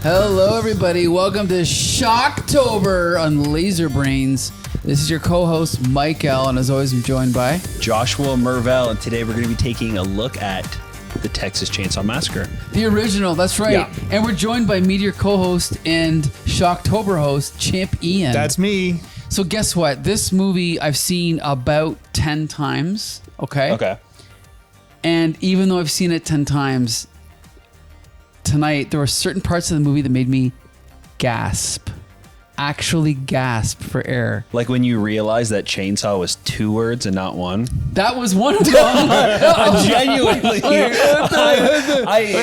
Hello, everybody. Welcome to Shocktober on Laser Brains. This is your co-host, Mike L., and as always, I'm joined by Joshua Mervell, and today we're going to be taking a look at the Texas Chainsaw Massacre. the original. That's right. Yeah. And we're joined by Meteor co-host and Shocktober host, Chimp Ian. That's me. So guess what? This movie I've seen about 10 times. Okay. And even though I've seen it 10 times, tonight there were certain parts of the movie that made me gasp. Actually gasp for air. Like when you realize that chainsaw was 2 words and not one. That was one of them. Genuinely. Wait,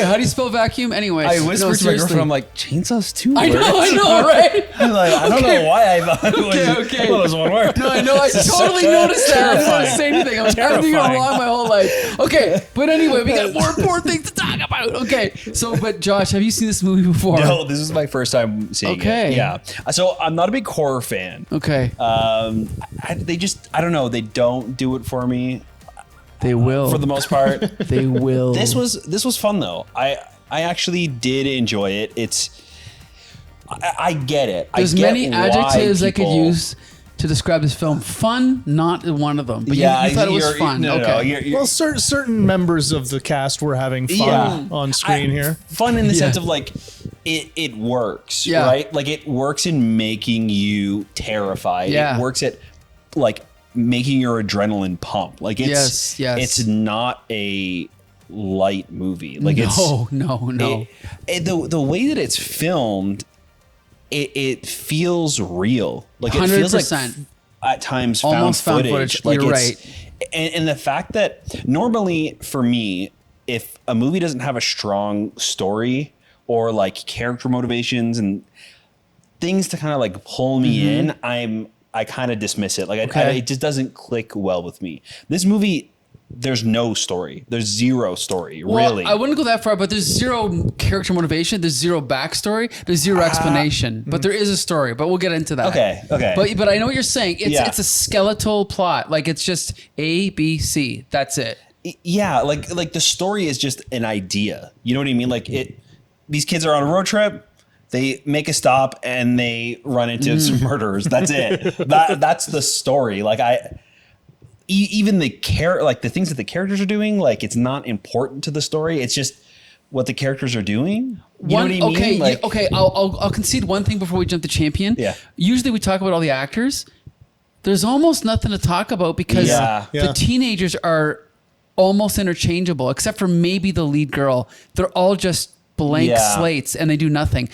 how do you spell vacuum? Anyway, I whispered to my girlfriend, I'm like, chainsaw's 2 words? I know, right? I'm like, I don't know why I thought it was, Okay. I thought it was 1 word. No, I know. I totally noticed that. I didn't say anything. I've been doing it wrong my whole life. Okay, but anyway, we got more important things to talk about. Okay, but Josh, have you seen this movie before? No, this is my first time seeing it. Yeah. So I'm not a big horror fan. Okay. They just, I don't know, they don't do it for me. They will. For the most part. They will. This was fun though. I actually did enjoy it. I get it. There's I get many adjectives I could use to describe this film. Fun, not one of them. But you thought it was fun. Okay. Well, certain members of the cast were having fun on screen here. Fun in the sense of like it works, right? Like it works in making you terrified. Yeah. It works at like making your adrenaline pump. Like it's not a light movie. Like no. The way that it's filmed, it feels real. Like 100%. It feels like at times almost found footage. Like You're right. And the fact that normally for me, if a movie doesn't have a strong story or like character motivations and things to kind of like pull me in, I kind of dismiss it. Like it just doesn't click well with me. This movie, there's no story. There's zero story, really. I wouldn't go that far, but there's zero character motivation. There's zero backstory. There's zero explanation. But there is a story. But we'll get into that. Okay. But I know what you're saying. It's a skeletal plot. Like it's just A, B, C. That's it. Yeah, like the story is just an idea. You know what I mean? Like these kids are on a road trip. They make a stop and they run into some murderers. That's it. That's the story. Like even the things that the characters are doing, like it's not important to the story. It's just what the characters are doing. You know what I mean? Okay. I'll concede one thing before we jump to champion. Yeah. Usually we talk about all the actors. There's almost nothing to talk about because the teenagers are almost interchangeable, except for maybe the lead girl. They're all just blank slates and they do nothing.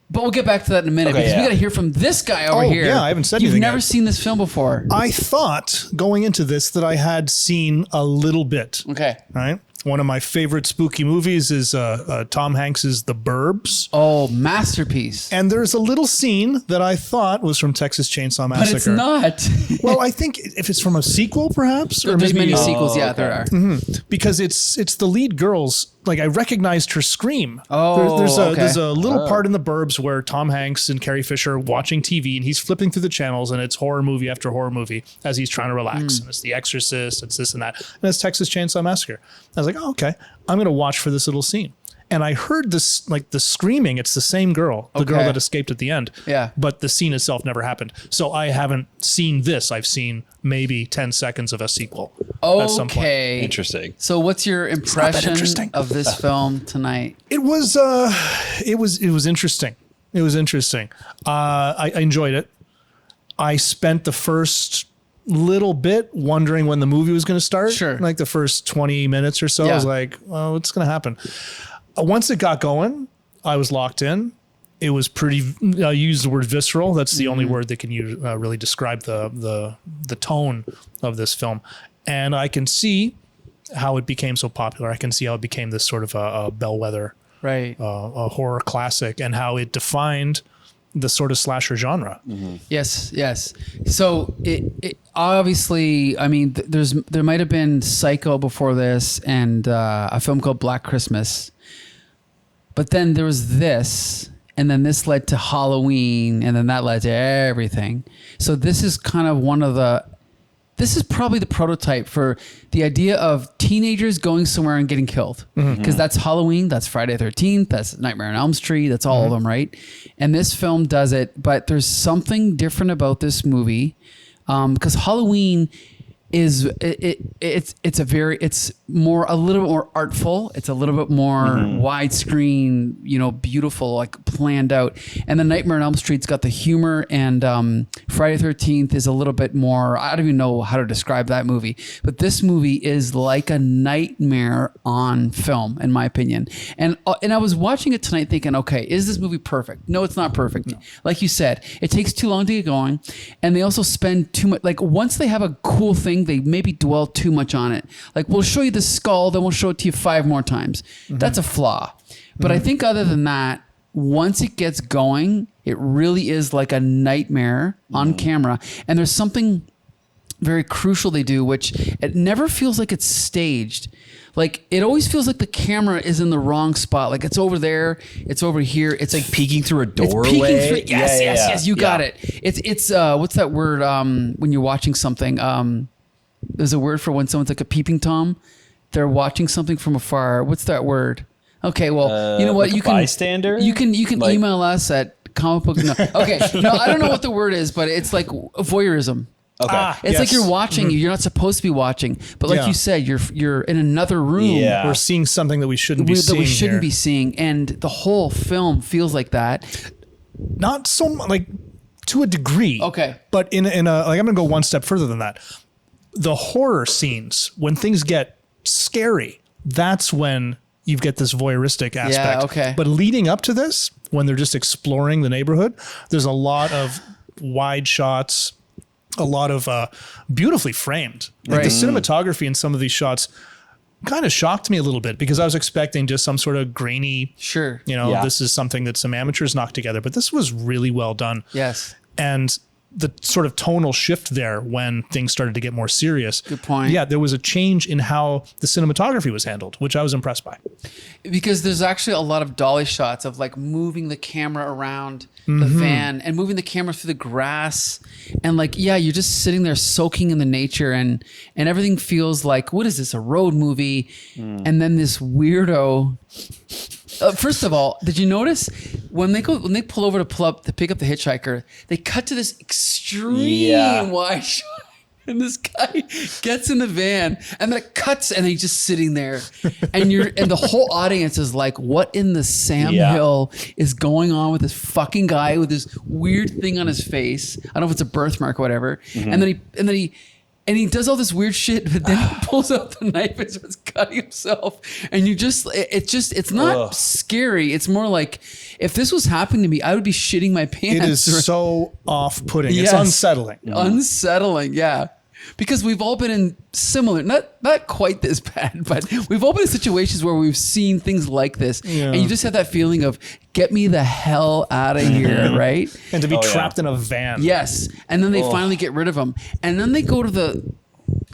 But we'll get back to that in a minute because we got to hear from this guy over here. Yeah, I haven't said anything. You've never seen this film before. I thought going into this that I had seen a little bit. Okay. Right? One of my favorite spooky movies is Tom Hanks's The Burbs. Oh, masterpiece. And there's a little scene that I thought was from Texas Chainsaw Massacre. But it's not. Well, I think if it's from a sequel, perhaps, or there's maybe many sequels. Yeah, there are. Because it's the lead girl's. Like I recognized her scream. Oh, there's a little part in The Burbs where Tom Hanks and Carrie Fisher are watching TV and he's flipping through the channels and it's horror movie after horror movie as he's trying to relax. And it's The Exorcist, it's this and that, and it's Texas Chainsaw Massacre. I was like, oh, okay, I'm gonna watch for this little scene. And I heard this, like the screaming. It's the same girl, the girl that escaped at the end. Yeah. But the scene itself never happened. So I haven't seen this. I've seen maybe 10 seconds of a sequel at some point. Interesting. So what's your impression of this film tonight? It was interesting. It was interesting. I enjoyed it. I spent the first little bit wondering when the movie was going to start. Sure. Like the first 20 minutes or so. I was like, well, what's going to happen? Once it got going, I was locked in. It was pretty. I used the word visceral. That's the only word that can use, really describe the tone of this film. And I can see how it became so popular. I can see how it became this sort of a bellwether, right? A horror classic, and how it defined the sort of slasher genre. Yes. So it obviously, I mean, there might have been Psycho before this, and a film called Black Christmas. But then there was this, and then this led to Halloween, and then that led to everything. So this is kind of one of the this is probably the prototype for the idea of teenagers going somewhere and getting killed. Because that's Halloween, that's Friday the 13th, that's Nightmare on Elm Street, that's all of them, right? And this film does it, but there's something different about this movie. Because Halloween is it's more a little bit more artful. It's a little bit more widescreen, beautiful, like planned out. And the Nightmare on Elm Street's got the humor, and Friday the 13th is a little bit more. I don't even know how to describe that movie, but this movie is like a nightmare on film, in my opinion. And I was watching it tonight, thinking, okay, is this movie perfect? No, it's not perfect. No. Like you said, it takes too long to get going, and they also spend too much. Like once they have a cool thing, they maybe dwell too much on it. Like we'll show you the skull, then we'll show it to you 5 more times. That's a flaw. But I think other than that, once it gets going, it really is like a nightmare on camera. And there's something very crucial they do, which it never feels like it's staged. Like it always feels like the camera is in the wrong spot. Like it's over there, it's over here. It's like peeking through a doorway. It's peeking through. Yes. You got it. It's what's that word? When you're watching something, there's a word for when someone's like a peeping Tom. They're watching something from afar. What's that word? Okay, well, you know what? Like you can bystander. You can like, email us at comic book. No, okay, no, I don't know what the word is, but it's like voyeurism. Okay. It's like you're watching. You're not supposed to be watching, but like you said, you're in another room. Yeah. We're seeing something that we shouldn't be seeing. That we shouldn't be seeing, and the whole film feels like that. Not so like to a degree. Okay. But in a like I'm gonna go one step further than that. The horror scenes, when things get scary, that's when you get this voyeuristic aspect. Yeah. Okay. But leading up to this, when they're just exploring the neighborhood, there's a lot of wide shots. A lot of beautifully framed. Like the cinematography in some of these shots kind of shocked me a little bit because I was expecting just some sort of grainy, this is something that some amateurs knocked together. But this was really well done. Yes. And the sort of tonal shift there when things started to get more serious. Good point. Yeah, there was a change in how the cinematography was handled, which I was impressed by. Because there's actually a lot of dolly shots of like moving the camera around the van and moving the camera through the grass. And like, you're just sitting there soaking in the nature and everything feels like, what is this, a road movie? And then this weirdo... first of all, did you notice when they pull over to pick up the hitchhiker, they cut to this extreme wide shot, and this guy gets in the van, and then it cuts, and he's just sitting there, and the whole audience is like, "What in the Sam Hill is going on with this fucking guy with this weird thing on his face? I don't know if it's a birthmark or whatever." And he does all this weird shit, but then he pulls out the knife and starts cutting himself. And it's not scary. It's more like, if this was happening to me, I would be shitting my pants. It is so off-putting. Yes. It's unsettling. Unsettling, yeah. Because we've all been in similar, not quite this bad, but we've all been in situations where we've seen things like this. And you just have that feeling of, get me the hell out of here, right? And to be trapped in a van. Yes. And then they finally get rid of him. And then they go to the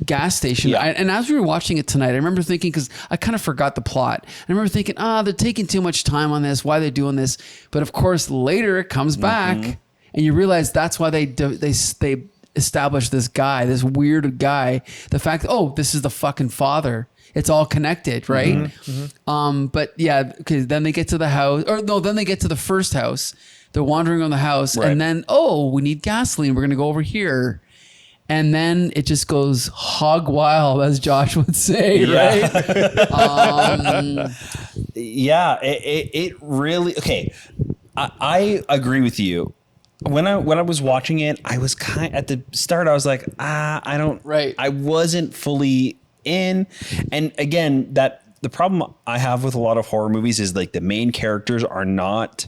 gas station. And as we were watching it tonight, I remember thinking, because I kind of forgot the plot. I remember thinking, they're taking too much time on this. Why are they doing this? But of course, later it comes back and you realize that's why they establish this guy, this weird guy, the fact that, this is the fucking father. It's all connected, right? But because then they get to the house, then they get to the first house. They're wandering on the house, and then, we need gasoline. We're going to go over here. And then it just goes hog wild, as Josh would say, right? It really, okay. I agree with you. When I was watching it, I was at the start, I was like, I wasn't fully in. And again, the problem I have with a lot of horror movies is like the main characters are not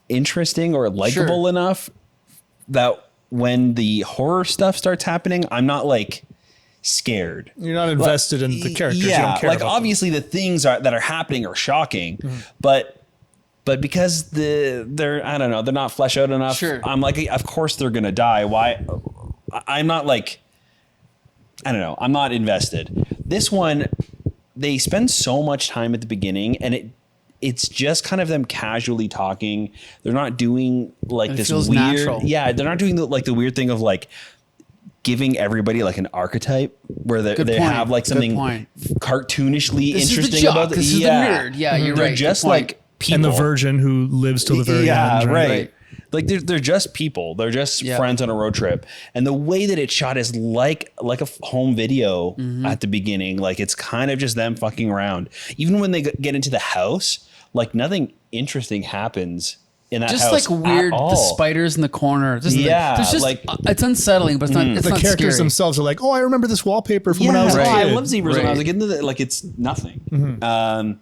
interesting or likable enough that when the horror stuff starts happening, I'm not like scared. You're not invested in the characters. Yeah, you don't care like about obviously the things that are happening are shocking, but because they're I don't know, they're not fleshed out enough. I'm like, of course they're gonna die. Why? I'm not like, I don't know. I'm not invested. This one, they spend so much time at the beginning, and it's just kind of them casually talking. They're not doing like this weird, natural. They're not doing the weird thing of like giving everybody like an archetype where they have like something cartoonishly interesting about this is the nerd. Yeah, you're they're right. just like people. And the virgin who lives till the very end. Right. Like they're just people. They're just friends on a road trip. And the way that it's shot is like a home video at the beginning. Like it's kind of just them fucking around. Even when they get into the house, like nothing interesting happens in that house. Just like weird, the spiders in the corner. Just there's just like it's unsettling, but it's not. It's the not characters scary. themselves are like, oh, I remember this wallpaper from when I was a kid. I love zebras when I was a kid. Like it's nothing. And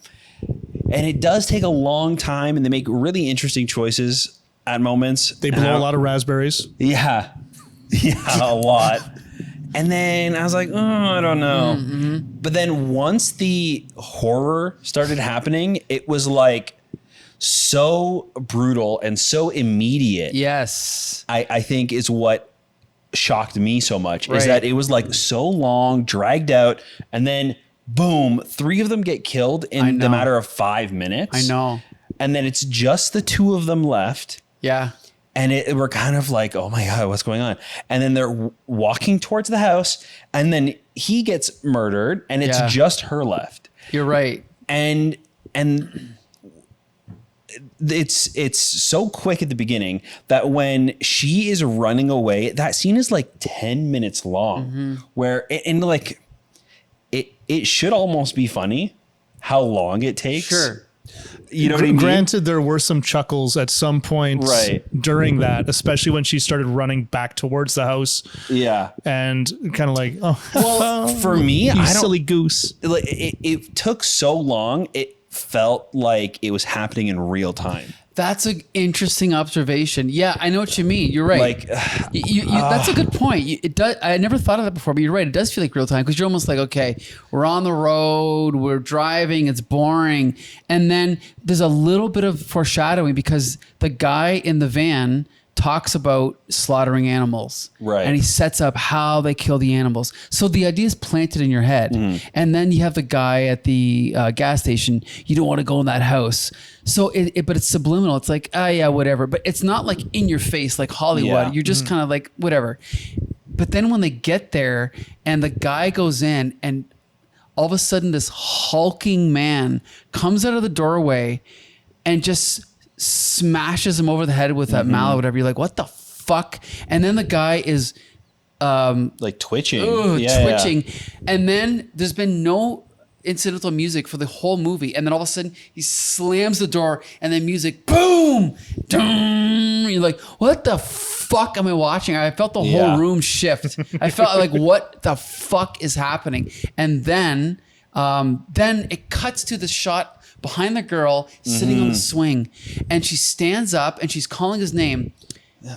it does take a long time, and they make really interesting choices at moments. They blow a lot of raspberries. Yeah, a lot. And then I was like, oh, I don't know. But then once the horror started happening, it was like so brutal and so immediate. Yes. I think is what shocked me so much is that it was like so long, dragged out, and then boom, 3 of them get killed in the matter of 5 minutes. I know. And then it's just the 2 of them left. Yeah. And we're kind of like, oh my God, what's going on? And then they're walking towards the house, and then he gets murdered, and it's just her left. You're right. And it's so quick at the beginning that when she is running away, that scene is like 10 minutes long, where it should almost be funny how long it takes. Sure. You know what I mean? Granted, there were some chuckles at some point during that, especially when she started running back towards the house. Yeah. And kind of like, oh, well, for me, you silly goose. It took so long. It felt like it was happening in real time. That's an interesting observation. Yeah, I know what you mean. You're right. Like, that's a good point. It does. I never thought of that before, but you're right. It does feel like real time because you're almost like, okay, we're on the road, we're driving, it's boring, and then there's a little bit of foreshadowing because the guy in the van talks about slaughtering animals. Right. And he sets up how they kill the animals. So the idea is planted in your head. And then you have the guy at the gas station. You don't want to go in that house. So but it's subliminal. It's like, yeah, whatever. But it's not like in your face, like Hollywood. Yeah. You're just kind of like, whatever. But then when they get there and the guy goes in and all of a sudden this hulking man comes out of the doorway and just smashes him over the head with that mallet, whatever. You're like, what the fuck? And then the guy is like twitching. Twitching. And then there's been no incidental music for the whole movie. And then all of a sudden he slams the door and then music, boom, dum. You're like, what the fuck am I watching? I felt the whole room shift. I felt like, what the fuck is happening? And then it cuts to the shot behind the girl sitting on the swing, and she stands up and she's calling his name.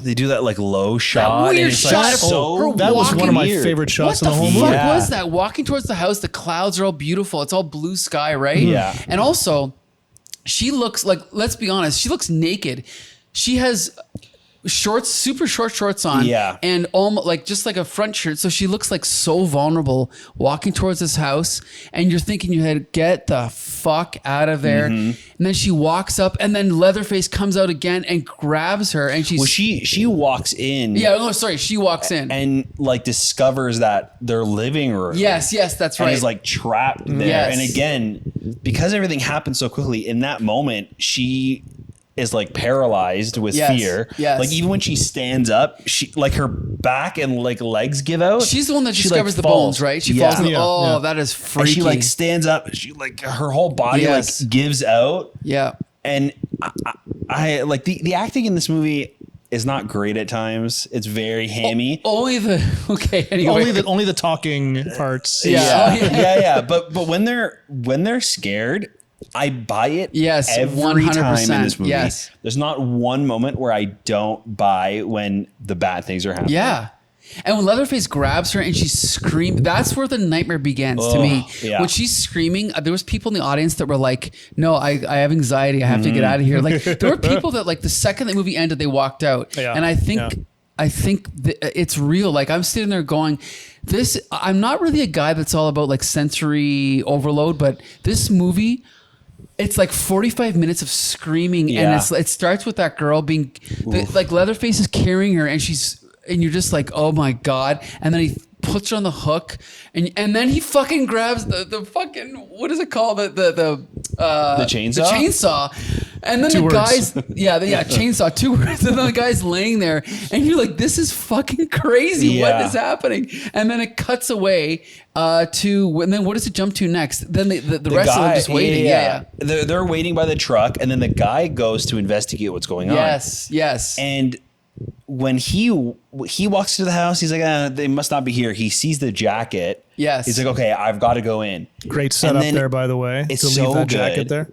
They do that like low shot. That weird shot. Like, that was one of my favorite shots in the whole movie. What the fuck was that? Walking towards the house, the clouds are all beautiful. It's all blue sky, right? Yeah. And also, she looks like, let's be honest, she looks naked. She has shorts, super short shorts on, and almost like just like a front shirt. So she looks like so vulnerable walking towards this house, and you're thinking in your head, get the fuck out of there. And then she walks up, and then Leatherface comes out again and grabs her, and she walks in. She walks in and like discovers that their living room. Yes, that's right. And is like trapped there. Yes. And again, because everything happens so quickly, in that moment, she is like paralyzed with fear. Yes. Like even when she stands up, she like her back and like legs give out. She's the one that discovers the bones, right? She falls. That is freaky. And she like stands up. She like her whole body like gives out. Yeah. And I like the acting in this movie is not great at times. It's very hammy. Only the talking parts. Yeah. But when they're scared, I buy it every 100%. Time in this movie. Yes. There's not one moment where I don't buy when the bad things are happening. Yeah. And when Leatherface grabs her and she's screaming, that's where the nightmare begins to me. Yeah. When she's screaming, there was people in the audience that were like, no, I have anxiety. I have to get out of here. Like there were people that like the second the movie ended, they walked out. Yeah. And I think it's real. Like I'm sitting there going, I'm not really a guy that's all about like sensory overload, but this movie, it's like 45 minutes of screaming, and it starts with that girl being like Leatherface is carrying her, and she's and you're just like, oh my God. And then he puts her on the hook, and then he fucking grabs the fucking, what is it called? The chainsaw? The chainsaw. And then Two words. guy's, chainsaw, 2 words. And then the guy's laying there, and you're like, this is fucking crazy. Yeah. What is happening? And then it cuts away and then what does it jump to next? Then the rest of them just waiting. Yeah. They're waiting by the truck, and then the guy goes to investigate what's going on. Yes. And when he walks to the house, he's like, they must not be here. He sees the jacket. Yes. He's like, okay, I've got to go in. Great setup there, by the way. It's to so leave that good. jacket there.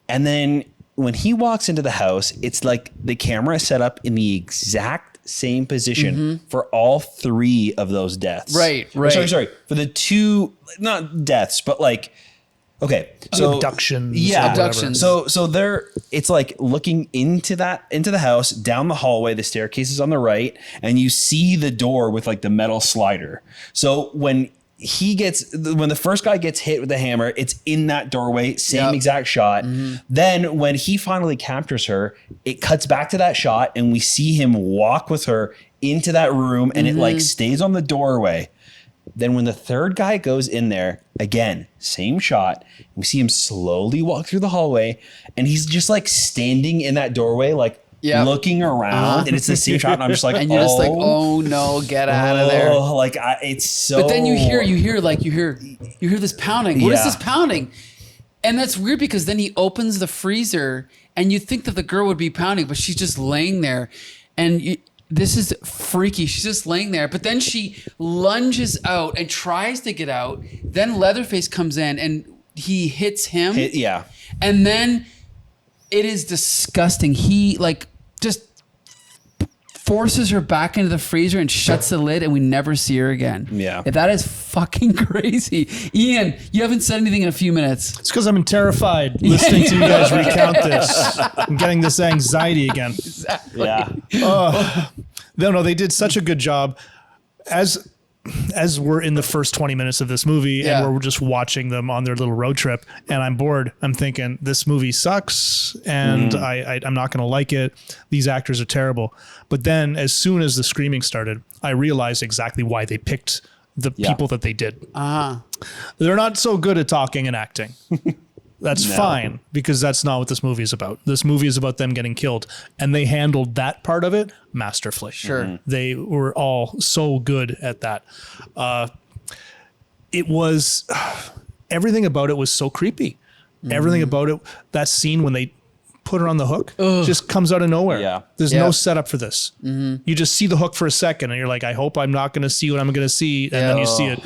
And then when he walks into the house, it's like the camera is set up in the exact same position for all 3 of those deaths. Right. Sorry. For the 2, not deaths, but like, okay. So abductions. Yeah. Abductions. So it's like looking into the house, down the hallway, the staircase is on the right, and you see the door with like the metal slider. So when the first guy gets hit with the hammer, it's in that doorway, same exact shot. Then when he finally captures her, it cuts back to that shot, and we see him walk with her into that room, and it like stays on the doorway. Then when the third guy goes in there, again, same shot, we see him slowly walk through the hallway, and he's just like standing in that doorway, like looking around, and it's the same shot, and I'm just like, and you're just like, oh no, get out of there. Like it's so. But then you hear this pounding. What is this pounding? And that's weird because then he opens the freezer, and you think that the girl would be pounding, but she's just laying there, and this is freaky. She's just laying there, but then she lunges out and tries to get out. Then Leatherface comes in and he hits him. And then it is disgusting. He like just forces her back into the freezer and shuts the lid, and we never see her again. Yeah. That is fucking crazy. Ian, you haven't said anything in a few minutes. It's because I'm terrified listening to you guys recount this. I'm getting this anxiety again. Exactly. Yeah. No, they did such a good job. As we're in the first 20 minutes of this movie and we're just watching them on their little road trip, and I'm bored. I'm thinking this movie sucks, and I'm not going to like it. These actors are terrible. But then as soon as the screaming started, I realized exactly why they picked the people that they did. They're not so good at talking and acting. That's fine, because that's not what this movie is about. This movie is about them getting killed, and they handled that part of it masterfully. Sure. They were all so good at that. It was, everything about it was so creepy. Everything about it, that scene when they put her on the hook, just comes out of nowhere. Yeah. There's no setup for this. You just see the hook for a second, and you're like, I hope I'm not going to see what I'm going to see. And then you see it.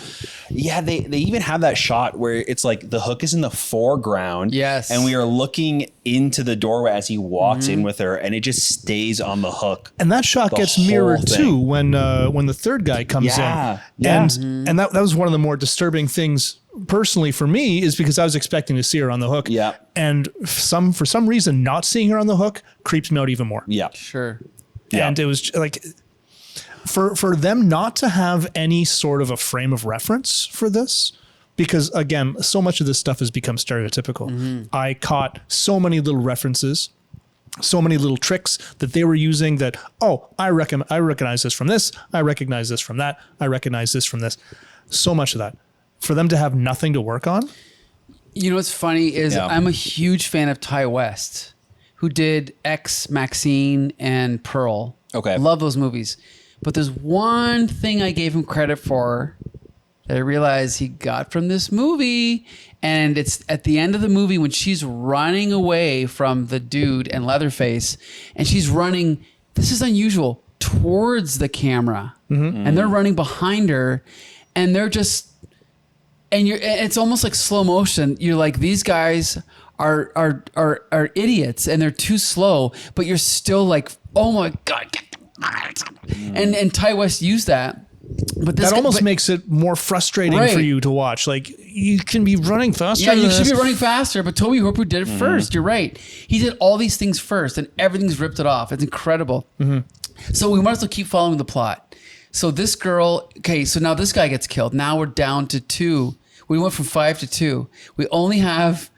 Yeah, they even have that shot where it's like the hook is in the foreground. Yes. And we are looking into the doorway as he walks in with her, and it just stays on the hook. And that shot gets mirrored too when the third guy comes in. Yeah. And that was one of the more disturbing things personally for me, is because I was expecting to see her on the hook. Yeah. And for some reason, not seeing her on the hook creeps me out even more. Yeah. Sure. Yeah. And it was like, for them not to have any sort of a frame of reference for this, because again, so much of this stuff has become stereotypical. I caught so many little references, so many little tricks that they were using that, I recognize this from this. I recognize this from that. I recognize this from this. So much of that. For them to have nothing to work on. You know what's funny is I'm a huge fan of Ty West, who did Ex Maxine and Pearl. Okay. Love those movies. But there's one thing I gave him credit for that I realized he got from this movie. And it's at the end of the movie when she's running away from the dude and Leatherface, and she's running, this is unusual, towards the camera. And they're running behind her, and they're just, and it's almost like slow motion. You're like, these guys are idiots, and they're too slow, but you're still like, oh my God. And Ty West used that. But this that almost makes it more frustrating for you to watch. Like, you can be running faster. Yeah, you should be running faster, but Tobe Hooper did it first. You're right. He did all these things first, and everything's ripped it off. It's incredible. So we might as well keep following the plot. So this girl, so now this guy gets killed. Now we're down to 2. We went from 5 to 2. We only have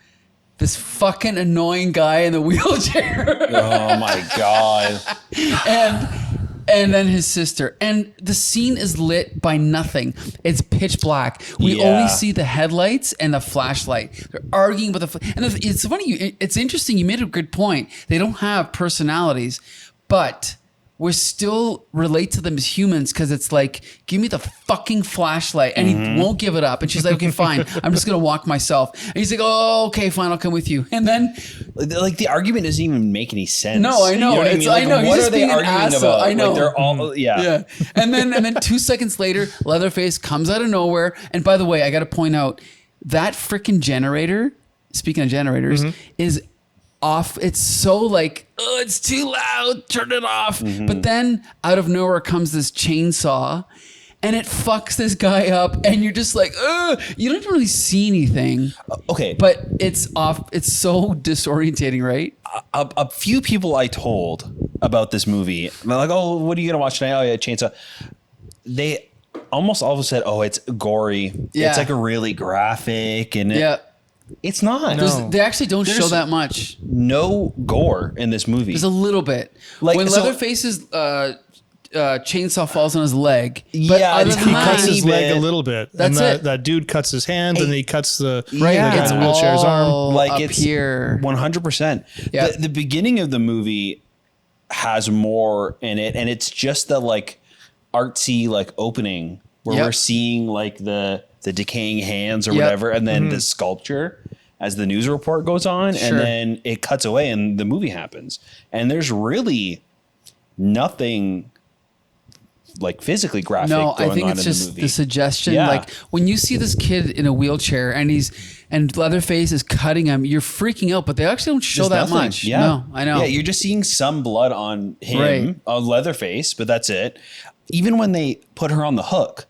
this fucking annoying guy in the wheelchair. Oh my God. And And then his sister. And the scene is lit by nothing. It's pitch black. We only see the headlights and the flashlight. They're arguing with and it's funny. It's interesting. You made a good point. They don't have personalities, but we still relate to them as humans because it's like, give me the fucking flashlight. And he won't give it up. And she's like, okay, fine. I'm just going to walk myself. And he's like, oh, okay, fine. I'll come with you. And then like the argument doesn't even make any sense. No, I know. You know what I mean? Like, I know. What He's are they arguing asshole. about? I know. Like they're all, Yeah. And then 2 seconds later, Leatherface comes out of nowhere. And by the way, I got to point out that freaking generator, speaking of generators, is off. It's so like, oh, it's too loud. Turn it off. But then out of nowhere comes this chainsaw and it fucks this guy up. And you're just like, you don't really see anything. Okay. But it's off. It's so disorientating, right? A few people I told about this movie, they're like, oh, what are you going to watch tonight? Oh, yeah, Chainsaw. They almost always said, oh, it's gory. Yeah. It's like a really graphic. And it's not. They actually don't show that much. No gore in this movie. There's a little bit. Like, when so- Leatherface's chainsaw falls on his leg. But Yeah, other it's than He that, cuts his Tiny leg bit. a little bit. That's and it. that dude cuts his hand and he cuts the right, guy it's in the wheelchair's arm. all Like up it's here. 100%. Yeah. The beginning of the movie has more in it, and it's just the like artsy like opening where Yep. we're seeing like the decaying hands or Yep. whatever, and then the sculpture as the news report goes on, Sure. and then it cuts away and the movie happens, and there's really nothing like physically graphic No, going I think on it's in just the movie. the suggestion. Yeah. Like when you see this kid in a wheelchair and Leatherface is cutting him, you're freaking out. But they actually don't show There's that nothing. much. Yeah. No, I know. Yeah, you're just seeing some blood on him, Right. on Leatherface, but that's it. Even when they put her on the hook,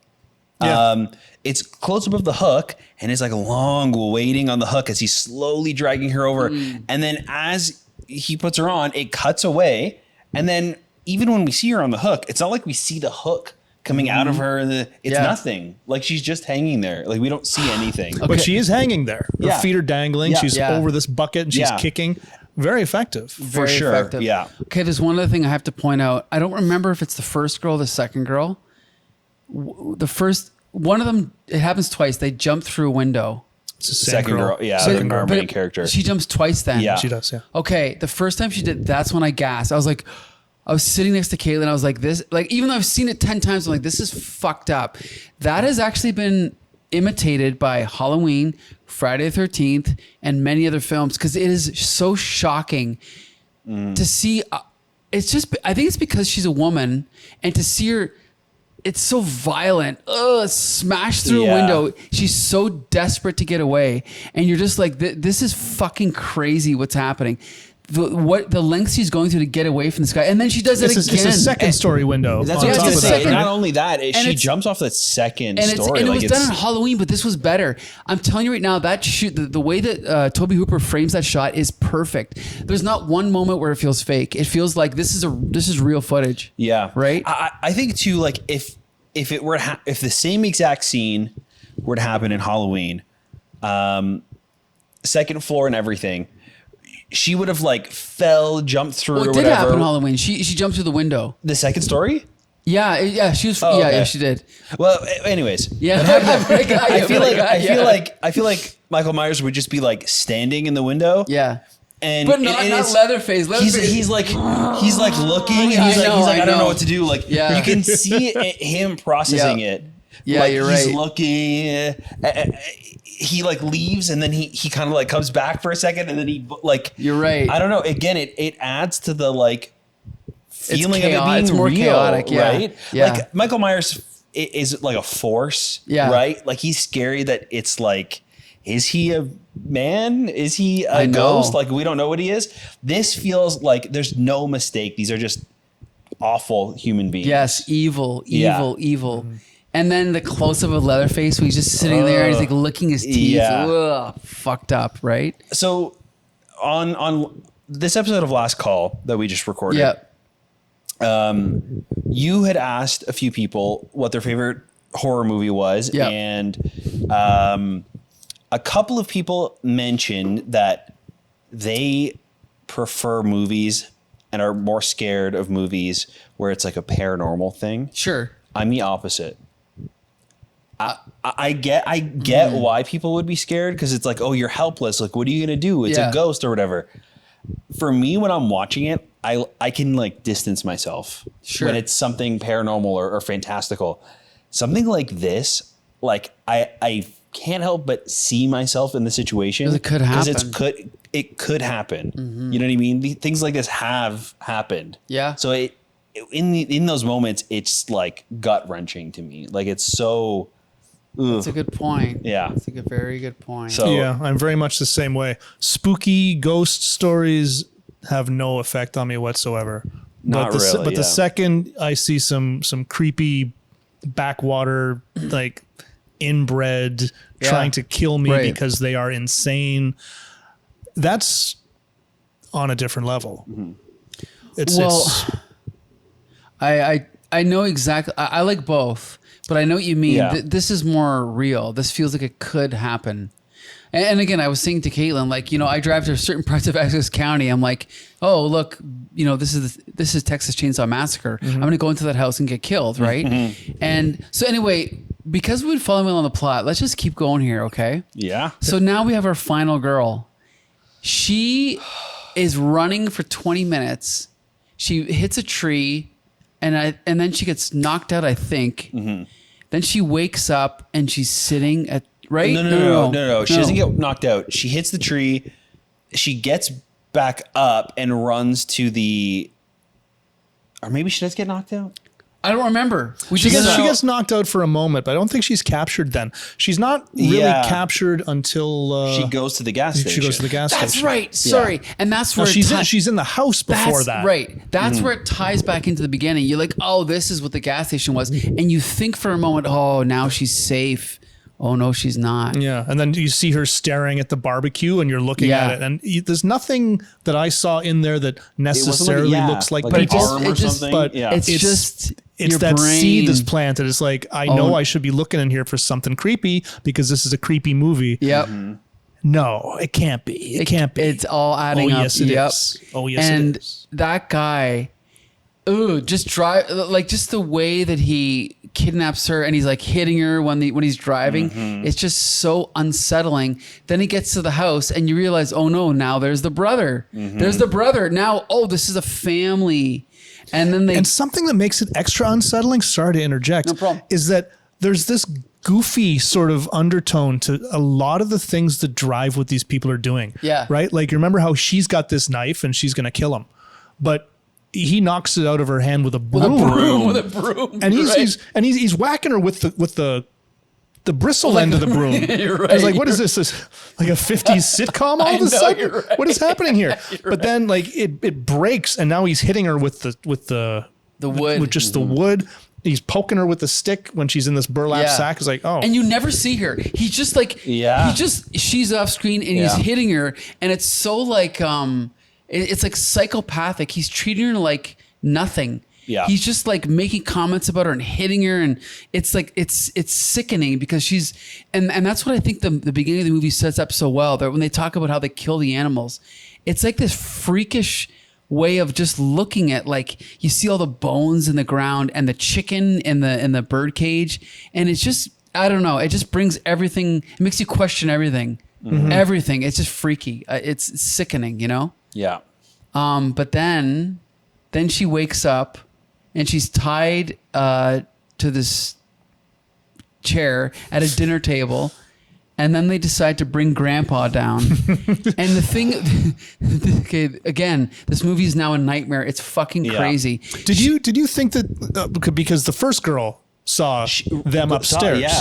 Yeah. it's close up of the hook, and it's like a long waiting on the hook as he's slowly dragging her over. And then as he puts her on, it cuts away. And then even when we see her on the hook, it's not like we see the hook coming out of her. It's Yeah. nothing. Like she's just hanging there. Like we don't see anything. But she is hanging there. Her Yeah. feet are dangling. Yeah. She's Yeah. over this bucket and she's Yeah. kicking. Very effective. For Very sure. effective. Yeah. Okay, there's one other thing I have to point out. I don't remember if it's the first girl or the second girl. One of them, it happens twice. They jump through a window. It's the same Second girl. Yeah. Second our girl. main character. She jumps twice then. Yeah. She does, yeah. Okay, the first time she did, that's when I gasped. I was like, I was sitting next to Caitlin. I was like, this, like, even though I've seen it 10 times, I'm like, this is fucked up. That has actually been imitated by Halloween, Friday the 13th, and many other films because it is so shocking to see. It's just, I think it's because she's a woman and to see her, it's so violent. Smashed through a Yeah. window. She's so desperate to get away. And you're just like, this is fucking crazy what's happening. The lengths she's going through to get away from this guy. And then she does it It's again. a second story window. That's on what I top was of going to that, say. right? Not only that, she it's- jumps off that second And, story. it was like done on Halloween, but this was better. I'm telling you right now, that shoot, the way that Tobe Hooper frames that shot is perfect. There's not one moment where it feels fake. It feels like this is real footage. Yeah. Right? I think too, like if it were if the same exact scene were to happen in Halloween, second floor and everything, she would have like jumped through Well, or it did whatever. happen in Halloween. She jumped through the window. The second story? Yeah, she was. Oh, yeah, okay. she did. Well, anyways. Yeah, I feel like Michael Myers would just be like standing in the window. Yeah. And But not Leatherface. He's like looking. Yeah, He's like I don't know know. what to do. Like Yeah. you can see him processing Yeah. it. Yeah, like, you're he's right. looking. He like leaves and then he kind of like comes back for a second and then he like. You're right. I don't know. Again, it adds to the like feeling of it being It's more real, chaotic, yeah. right? Yeah. Like Michael Myers is like a force, Yeah. right? Like he's scary that it's like, is he a man? Is he a I know. ghost? Like we don't know what he is. This feels like there's no mistake. These are just awful human beings. Yes, evil. Mm-hmm. And then the close up of Leatherface, where he's just sitting there and he's like licking his teeth. Yeah. Ugh, fucked up, right? So on this episode of Last Call that we just recorded, Yeah. you had asked a few people what their favorite horror movie was, Yeah. and a couple of people mentioned that they prefer movies and are more scared of movies where it's like a paranormal thing. Sure. I'm the opposite. I get why people would be scared, because it's like, oh, you're helpless. Like, what are you gonna do? It's a ghost or whatever. For me, when I'm watching it, I can like distance myself when it's something paranormal or fantastical. Something like this, like I can't help but see myself in the situation. It could happen. Because it could happen. You know what I mean? Things like this have happened. Yeah. So in those moments, it's like gut wrenching to me. Like, it's so. That's a good point. Yeah. That's a very good point. So Yeah, I'm very much the same way. Spooky ghost stories have no effect on me whatsoever. Not but really, But the second I see some creepy backwater, like inbred, trying to kill me because they are insane, that's on a different level. It's I know exactly. I like both. But I know what you mean. Yeah. This is more real. This feels like it could happen. And again, I was saying to Caitlin, like, you know, I drive to certain parts of Essex County. I'm like, oh, look, you know, this is Texas Chainsaw Massacre. I'm going to go into that house and get killed, right? And so anyway, because we've been following along the plot, let's just keep going here, okay? Yeah. So now we have our final girl. She is running for 20 minutes. She hits a tree. And then she gets knocked out, I think. Then she wakes up and she's sitting at right. No. She doesn't get knocked out. She hits the tree. She gets back up and runs to the. Or maybe she does get knocked out. I don't remember. She gets knocked out for a moment, but I don't think she's captured then. She's not really captured until she goes to the gas station. She goes to the gas station. That's right. Sorry. And that's where she's in the house before that. Right. That's where it ties back into the beginning. You're like, oh, this is what the gas station was. And you think for a moment, oh, now she's safe. Oh, no, she's not. Yeah. And then you see her staring at the barbecue and you're looking at it. And there's nothing that I saw in there that necessarily looks like an arm or something. But it's that seed that's planted. It's like, I know I should be looking in here for something creepy because this is a creepy movie. Yep. No, it can't be. It can't be. It's all adding up. Yes, it is. Oh, yes, it is. And that guy, just the way that he kidnaps her and he's like hitting her when he's driving. It's just so unsettling. Then he gets to the house and you realize, oh no, now there's the brother. There's the brother. Now, this is a family. And something that makes it extra unsettling, sorry to interject, no problem, is that there's this goofy sort of undertone to a lot of the things that drive what these people are doing. Yeah. Right? Like, you remember how she's got this knife and she's going to kill him, but he knocks it out of her hand with a broom. With a broom. And he's whacking her with the bristle end of the broom. Right. I was like, what is this? Like a 50s sitcom all of a sudden? Right. What is happening here? But then like it breaks and now he's hitting her with the wood. With just the wood. He's poking her with the stick when she's in this burlap sack. It's like, oh. And you never see her. He's just like, she's off screen and he's hitting her. And it's so like, it's like psychopathic. He's treating her like nothing. Yeah. He's just like making comments about her and hitting her. And it's like, it's sickening because she's, and that's what I think the beginning of the movie sets up so well, that when they talk about how they kill the animals, it's like this freakish way of just looking at, like, you see all the bones in the ground and the chicken in the bird cage. And it's just, I don't know. It just brings everything. It makes you question everything, everything. It's just freaky. It's sickening, you know? Yeah. But then she wakes up and she's tied to this chair at a dinner table. And then they decide to bring Grandpa down. And the thing, okay, again, this movie is now a nightmare. It's fucking crazy. Did you think that because the first girl saw them upstairs?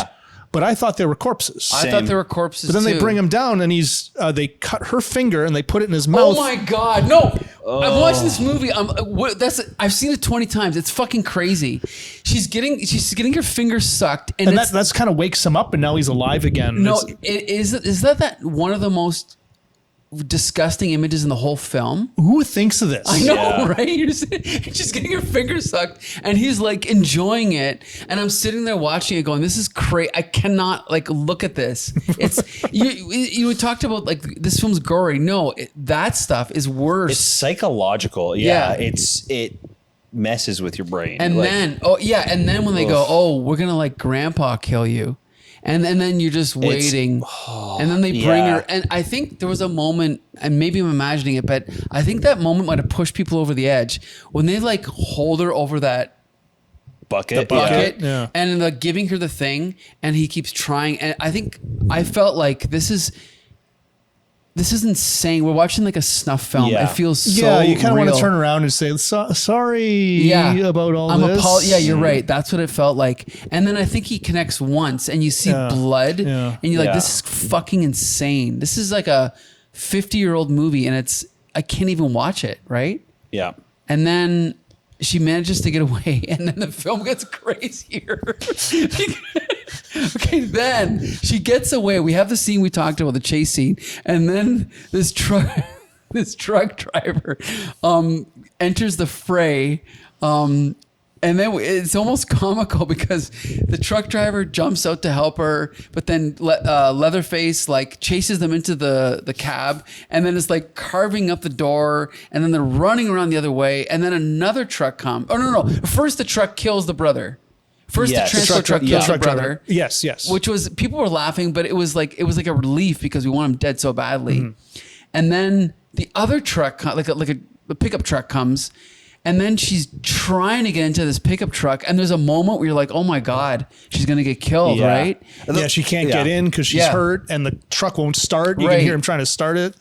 But I thought they were corpses. I thought they were corpses too. But then they bring him down and they cut her finger and they put it in his mouth. Oh my God, no. I've watched this movie. I've seen it 20 times. It's fucking crazy. She's getting her finger sucked. And that's kind of wakes him up and now he's alive again. No, is that one of the most disgusting images in the whole film. Who thinks of this? I know, right? You're just getting your fingers sucked, and he's like enjoying it, and I'm sitting there watching it, going, "This is crazy! I cannot like look at this." It's you talked about like this film's gory. No, that stuff is worse. It's psychological. Yeah. It messes with your brain. And then when they go, "Oh, we're gonna like Grandpa kill you." And then you're just waiting, and then they bring her. And I think there was a moment, and maybe I'm imagining it, but I think that moment might have pushed people over the edge when they like hold her over that bucket, and like giving her the thing, and he keeps trying. And I felt like this is insane. We're watching like a snuff film. Yeah. It feels so Yeah, you kind of want real. to turn around and say, sorry about all this. Yeah, you're right. That's what it felt like. And then I think he connects once and you see blood and you're like, this is fucking insane. This is like a 50-year-old movie and I can't even watch it, right? Yeah. And then she manages to get away and then the film gets crazier. Okay, then she gets away. We have the scene we talked about, the chase scene, and then this truck driver enters the fray, and then it's almost comical because the truck driver jumps out to help her, but then Leatherface like chases them into the cab, and then is like carving up the door, and then they're running around the other way, and then another truck comes. Oh no! First the truck kills the brother. First, the transport truck kills the brother. Yes. Which was, people were laughing, but it was like a relief because we want him dead so badly. And then the other truck, like a pickup truck comes, and then she's trying to get into this pickup truck, and there's a moment where you're like, oh my God, she's gonna get killed, right? Yeah, she can't get in because she's hurt, and the truck won't start. You can hear him trying to start it.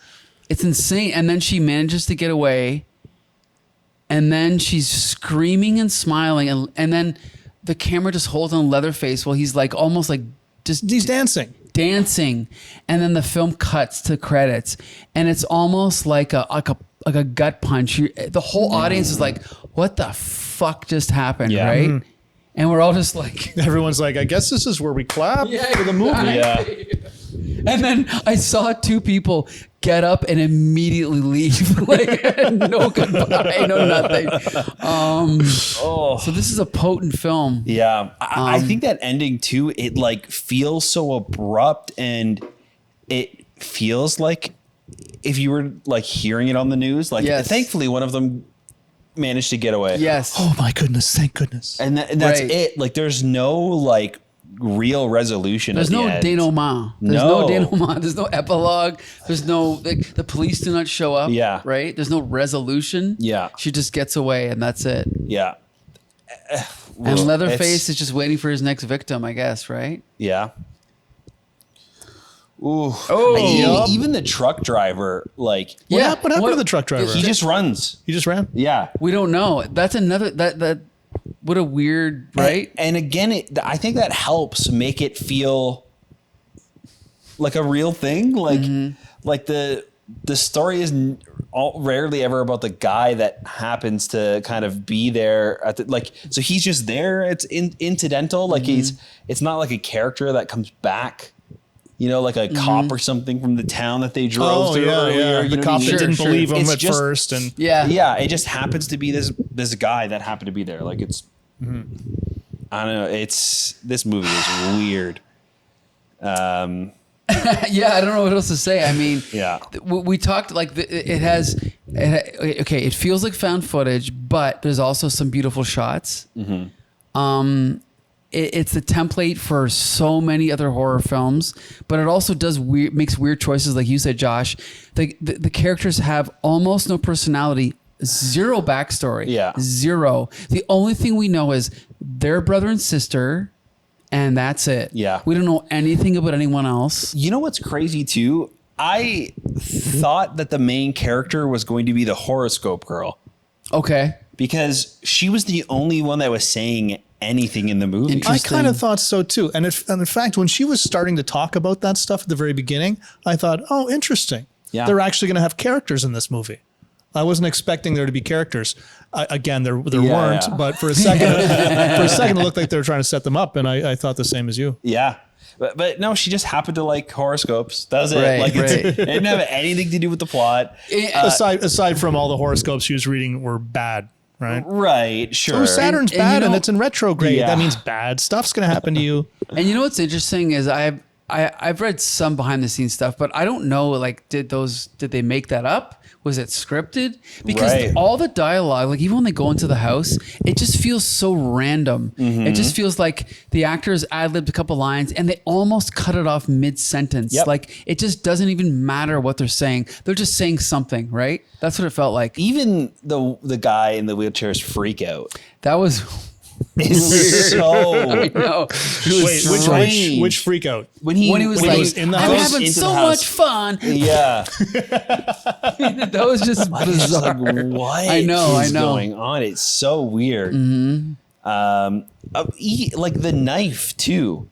It's insane. And then she manages to get away, and then she's screaming and smiling, and then the camera just holds on Leatherface while he's like almost like just he's dancing, and then the film cuts to credits, and it's almost like a gut punch. The whole audience is like, "What the fuck just happened?" Right? And we're all just like, everyone's like, "I guess this is where we clap for the movie." Yeah. And then I saw two people get up and immediately leave, like no goodbye, no nothing. So this is a potent film. Yeah, I think that ending too. It like feels so abrupt, and it feels like if you were like hearing it on the news. Like, thankfully, one of them managed to get away. Yes. Oh my goodness! Thank goodness. And that's it. Like, there's no like real resolution. There's no denouement. There's no denouement. There's no epilogue. There's no the police do not show up. Yeah. Right. There's no resolution. Yeah. She just gets away, and that's it. Yeah. And Leatherface is just waiting for his next victim, I guess. Right. Yeah. Ooh. Oh. Even the truck driver, like, What happened to the truck driver? he just runs. He just ran. Yeah. We don't know. That's another that. What a weird, right? And again, I think that helps make it feel like a real thing. Like, like the story is rarely ever about the guy that happens to kind of be there at the, so he's just there. It's incidental. Like it's not like a character that comes back. You know, like a cop or something from the town that they drove through earlier. The cop that didn't believe him at just, first, and it just happens to be this guy that happened to be there. Like, it's I don't know. This movie is weird. I don't know what else to say. I mean, we talked like it feels like found footage, but there's also some beautiful shots. It's the template for so many other horror films, but it also makes weird choices, like you said, Josh. The characters have almost no personality, zero backstory, zero. The only thing we know is they're brother and sister, and that's it. Yeah, we don't know anything about anyone else. You know what's crazy too? I thought that the main character was going to be the horoscope girl. Okay, because she was the only one that was saying anything in the movie. I kind of thought so too. And in fact, when she was starting to talk about that stuff at the very beginning, I thought, oh, interesting. Yeah. They're actually going to have characters in this movie. I wasn't expecting there to be characters. Again, there weren't, but for a second, it looked like they were trying to set them up, and I thought the same as you. Yeah. But no, she just happened to like horoscopes. That was it. Right, like right. it didn't have anything to do with the plot. Aside from all the horoscopes she was reading were bad, right? Right, sure. Oh, Saturn's And bad, you know- and it's in retrograde. Yeah. That means bad stuff's going to happen to you. And you know what's interesting is I've read some behind the scenes stuff, but I don't know, like, did they make that up? Was it scripted? Because Right. all the dialogue, like even when they go into the house, it just feels so random. It just feels like the actors ad-libbed a couple lines and they almost cut it off mid-sentence. Yep. Like it just doesn't even matter what they're saying. They're just saying something, right? That's what it felt like. Even the guy in the wheelchair's freak out That was is so I know. It was Wait, strange. which freak out? when he when he was when like, he was in the I'm house? having into so the house. much fun. Yeah. That was just It's just bizarre. like, what I know. is going on? It's so weird. Like the knife too.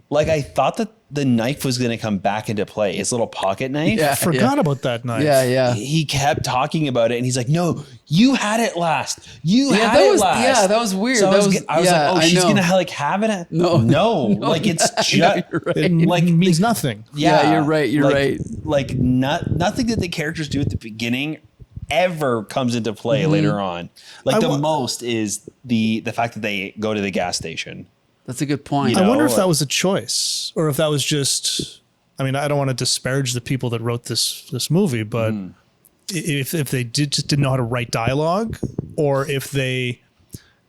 Like I thought that the knife was going to come back into play. His little pocket knife. Yeah. Forgot about that knife. Yeah. He kept talking about it, and he's like, "No, you had it last. You Yeah, had that it was- last." yeah, that was weird. So That I was, was- I was yeah, like, "Oh, I she's know. gonna like have it." No. like it's just you're right. It like means nothing. Yeah, you're right, you're like, right. Like nothing that the characters do at the beginning ever comes into play later on. Like the most is the fact that they go to the gas station. That's a good point. You I wonder if know, that was a choice or if that was just. I mean, I don't want to disparage the people that wrote this movie, but if they didn't know how to write dialogue, or if they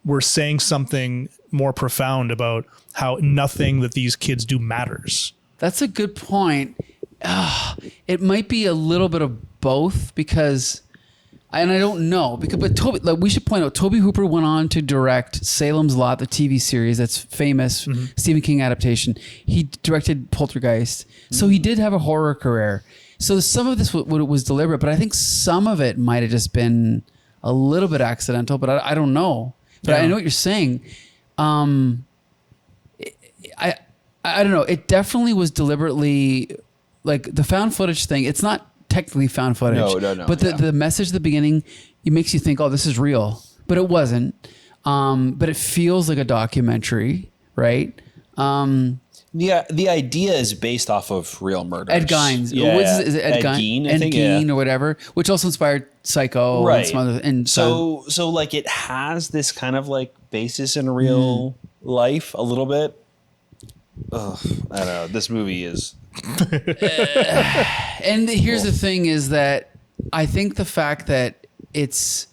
were saying something more profound about how nothing that these kids do matters. That's a good point. It might be a little bit of both because, and I don't know but Toby, like we should point out, Tobe Hooper went on to direct Salem's Lot, the TV series that's famous Stephen King adaptation. He directed Poltergeist, so he did have a horror career. So some of this was deliberate, but I think some of it might have just been a little bit accidental. But I don't know. But I know what you're saying. I don't know. It definitely was deliberately, like the found footage thing. It's not technically found footage. No. But the message at the beginning, it makes you think, oh, this is real. But it wasn't. But it feels like a documentary, right? The idea is based off of real murders. Ed Gein's. Yeah, Is it Ed Gein? I think, yeah. or whatever, which also inspired Psycho Right. and some other. And So like it has this kind of like basis in real life a little bit. Ugh, I don't know. This movie is. And here's the thing is that I think the fact that it's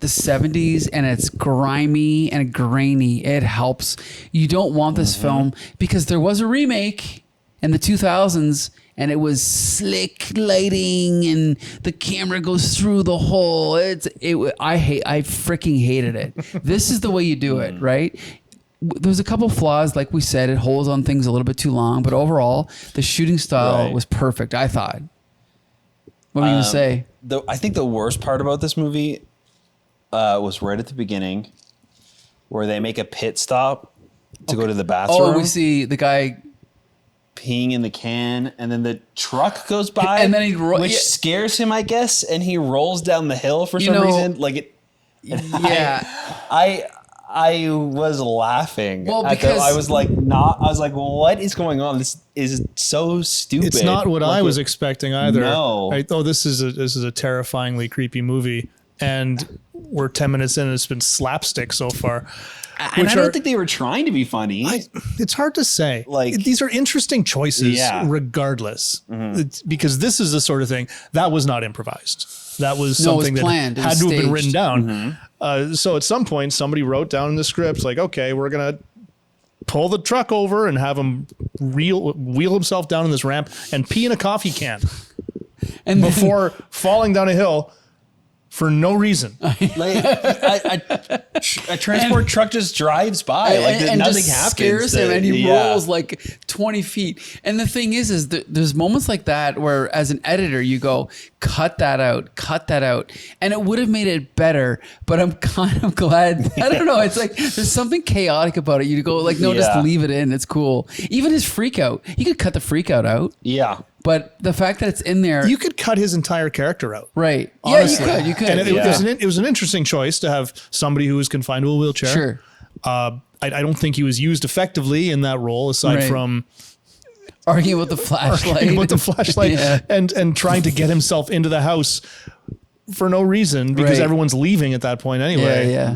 the 70s and it's grimy and grainy, it helps. You don't want this film because there was a remake in the 2000s and it was slick lighting and the camera goes through the hole. I freaking hated it. This is the way you do it, right? There's a couple flaws, like we said, it holds on things a little bit too long, but overall, the shooting style was perfect, I thought. What were you going to say? I think the worst part about this movie was right at the beginning where they make a pit stop to go to the bathroom. Oh, we see the guy peeing in the can, and then the truck goes by, And then which scares him, I guess, and he rolls down the hill for some reason. Like it, yeah. I was laughing. Well, at because- I was like, what is going on? This is so stupid. It's not what I was it- expecting either. No. This is a terrifyingly creepy movie, and we're 10 minutes in and it's been slapstick so far. And I don't think they were trying to be funny. It's hard to say. Like- These are interesting choices, Yeah. regardless, It's because this is the sort of thing that was not improvised. That was No, it was something planned. that It had was to have been staged. written down. So at some point, somebody wrote down in the script, like, okay, we're gonna pull the truck over and have him wheel himself down in this ramp and pee in a coffee can And then- before falling down a hill for no reason. Like a transport truck just drives by, and nothing just happens. scares him, and he Yeah. rolls like 20 feet. And the thing is there's moments like that where, as an editor, you go, cut that out, and it would have made it better. But I'm kind of glad. I don't know. It's like there's something chaotic about it. You go like, no, just Yeah. leave it in. It's cool. Even his freak out, you could cut the freak out. Yeah. But the fact that it's in there, You could cut his entire character out. right? Honestly. Yeah, you could. And it was an interesting choice to have somebody who was confined to a wheelchair. Sure. I don't think he was used effectively in that role, aside Right. from Arguing with the flashlight. with the flashlight Yeah. and trying to get himself into the house for no reason because Right. everyone's leaving at that point anyway. Yeah.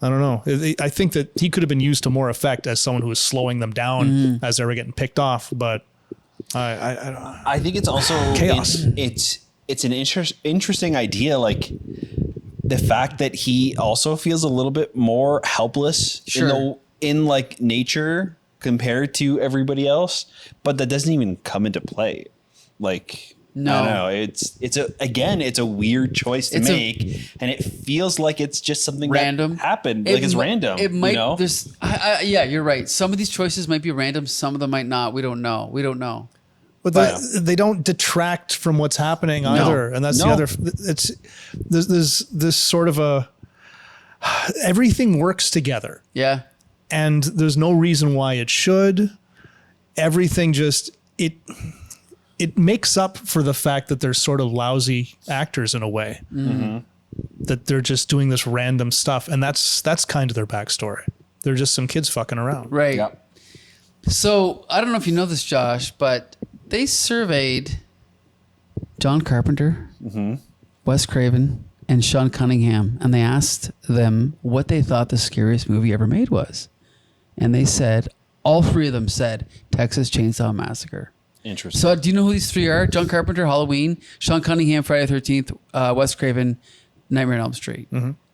I don't know. I think that he could have been used to more effect as someone who was slowing them down as they were getting picked off. But I don't know. I think it's also Chaos. It's an interesting idea, like the fact that he also feels a little bit more helpless Sure. in like nature compared to everybody else, but that doesn't even come into play. Like, No. I don't know. It's a weird choice to make, and it feels like it's just something Random. that happened. Like it's random. It might. You know? Yeah, you're right. Some of these choices might be random. Some of them might not. We don't know. But they don't detract from what's happening either, and that's the other. It's there's this sort of everything works together, Yeah. and there's no reason why it should. Everything just it makes up for the fact that they're sort of lousy actors in a way. That they're just doing this random stuff, and that's kind of their backstory. They're just some kids fucking around. Right. Yeah. So I don't know if you know this, Josh, but they surveyed John Carpenter, Wes Craven, and Sean Cunningham, and they asked them what they thought the scariest movie ever made was. And they said, all three of them said Texas Chainsaw Massacre. Interesting. So do you know who these three are? John Carpenter, Halloween, Sean Cunningham, Friday the 13th, Wes Craven, Nightmare on Elm Street.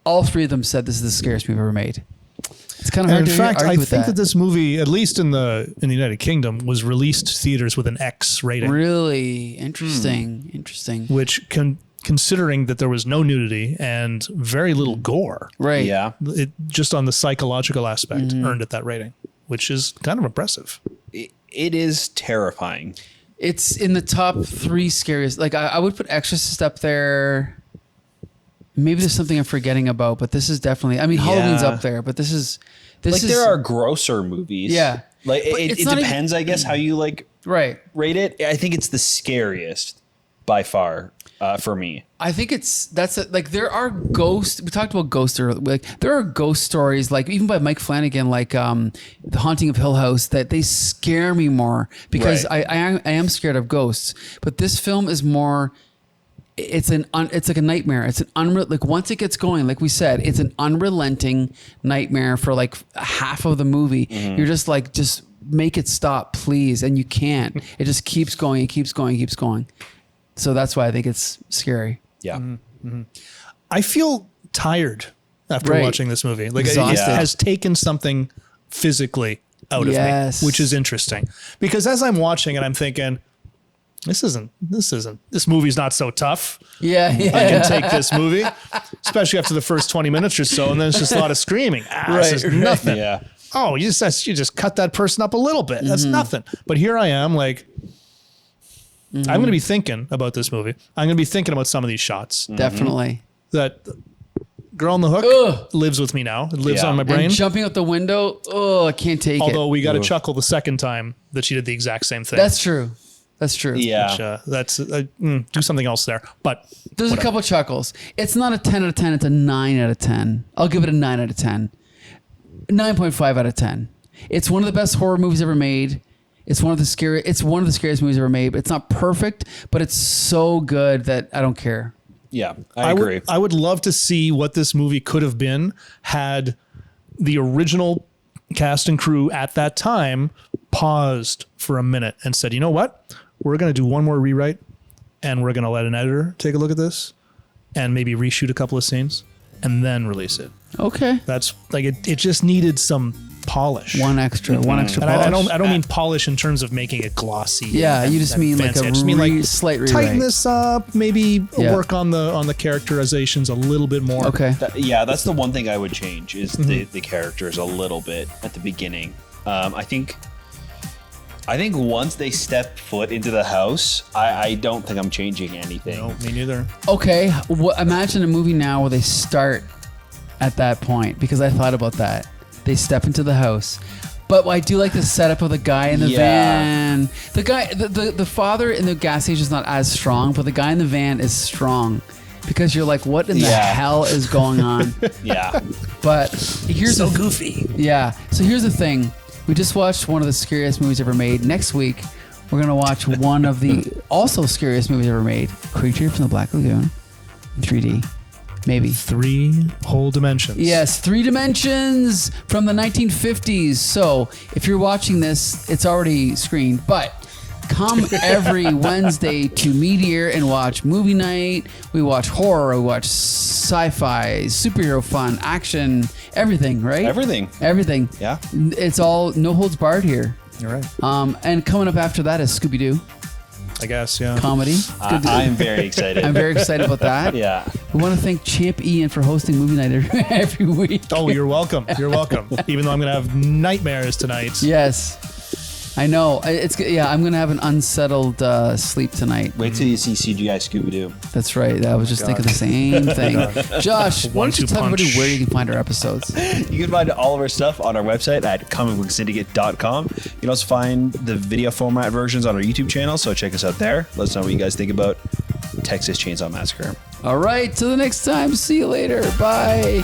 All three of them said this is the scariest movie ever made. It's kind of hard And in to fact, argue I with think that this movie, at least in the United Kingdom, was released to theaters with an X rating, Really interesting. which considering that there was no nudity and very little gore, Right. Yeah. it just on the psychological aspect earned it that rating, which is kind of impressive. It is terrifying. It's in the top 3 scariest. Like I would put Exorcist up there. Maybe there's something I'm forgetting about, but this is definitely. I mean, Halloween's up there, but this is. There are grosser movies. Yeah. Like But it it's not depends, I guess, how you like right. rate it. I think it's the scariest by far for me. I think there are ghosts. We talked about ghosts earlier. Like there are ghost stories, like even by Mike Flanagan, like The Haunting of Hill House, that they scare me more because Right. I am scared of ghosts. But this film is more. It's like a nightmare. It's like once it gets going, like we said, it's an unrelenting nightmare for like half of the movie. You're just like, just make it stop, please, and you can't. It just keeps going. It keeps going. It keeps going. So that's why I think it's scary. Yeah. I feel tired after Right. watching this movie. Like it Exhausted. has taken something physically out of Yes. me, which is interesting. Because as I'm watching it, I'm thinking, this movie's not so tough. Yeah. I can take this movie, especially after the first 20 minutes or so, and then it's just a lot of screaming. This is nothing. Yeah. Oh, you just cut that person up a little bit. That's nothing. But here I am, like, I'm going to be thinking about this movie. I'm going to be thinking about some of these shots. Definitely. That Girl on the Hook Ugh. lives with me now. It lives Yeah. on my brain. And jumping out the window, I can't take Although it. we got a chuckle the second time that she did the exact same thing. That's true. Yeah. Which, do something else there. But There's a couple chuckles. It's not a 10 out of 10. It's a 9 out of 10. I'll give it a 9 out of 10. 9.5 out of 10. It's one of the best horror movies ever made. It's one of the scariest movies ever made. It's not perfect, but it's so good that I don't care. Yeah. I agree. I would love to see what this movie could have been had the original cast and crew at that time paused for a minute and said, you know what? We're going to do one more rewrite and we're going to let an editor take a look at this and maybe reshoot a couple of scenes and then release it. Okay. That's like it just needed some polish. One extra And polish. I don't mean polish in terms of making it glossy. Yeah, you just mean like fancy. a I just mean slight rewrite. tighten this up, maybe Yeah. work on the characterizations a little bit more. Okay. That's the one thing I would change is the characters a little bit at the beginning. I think once they step foot into the house, I don't think I'm changing anything. No, me neither. Okay. Imagine a movie now where they start at that point, because I thought about that. They step into the house, But I do like the setup of the guy in the van. The guy, the father in the gas station is not as strong, but the guy in the van is strong because you're like, what in the hell is going on? Yeah. But here's so goofy. Yeah. So here's the thing. We just watched one of the scariest movies ever made. Next week, we're going to watch one of the also scariest movies ever made, Creature from the Black Lagoon in 3D. Maybe 3 whole dimensions. Yes, 3 dimensions from the 1950s. So if you're watching this, it's already screened. But come every Wednesday to Meteor and watch movie night. We watch horror, we watch sci-fi, superhero fun, action, everything, right? Everything. Yeah. It's all no holds barred here. You're right. And coming up after that is Scooby-Doo. I guess, yeah. Comedy. I am very excited. I'm very excited about that. Yeah. We want to thank Champ Ian for hosting movie night every week. Oh, you're welcome. You're welcome. Even though I'm going to have nightmares tonight. Yes. I know. I'm going to have an unsettled sleep tonight. Wait till you see CGI Scooby-Doo. That's right. I was just thinking the same thing. Josh, why don't you tell everybody where you can find our episodes? You can find all of our stuff on our website at comicbooksyndicate.com. You can also find the video format versions on our YouTube channel, so check us out there. Let us know what you guys think about Texas Chainsaw Massacre. All right. Till the next time. See you later. Bye.